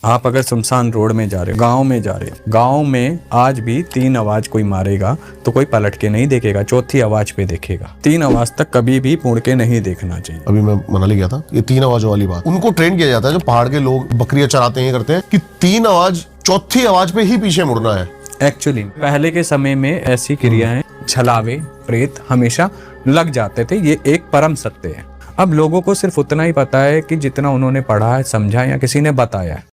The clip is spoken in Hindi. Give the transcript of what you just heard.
आप अगर सुनसान रोड में जा रहे हो, गांव में जा रहे हो, गांव में आज भी 3 आवाज कोई मारेगा तो कोई पलट के नहीं देखेगा, चौथी आवाज पे देखेगा। 3 आवाज तक कभी भी मुड़ के नहीं देखना चाहिए। अभी मैं मनाली गया था, ये 3 आवाजों वाली बात, उनको ट्रेन किया जाता है जो पहाड़ के लोग बकरियां चराते हैं, करते हैं कि 3 आवाज, चौथी आवाज पे ही पीछे मुड़ना है। एक्चुअली पहले के समय में ऐसी क्रियाएं, छलावे, प्रेत हमेशा लग जाते थे, ये एक परम सत्य है। अब लोगों को सिर्फ उतना ही पता है कि जितना उन्होंने पढ़ा है, समझा या किसी ने बताया है।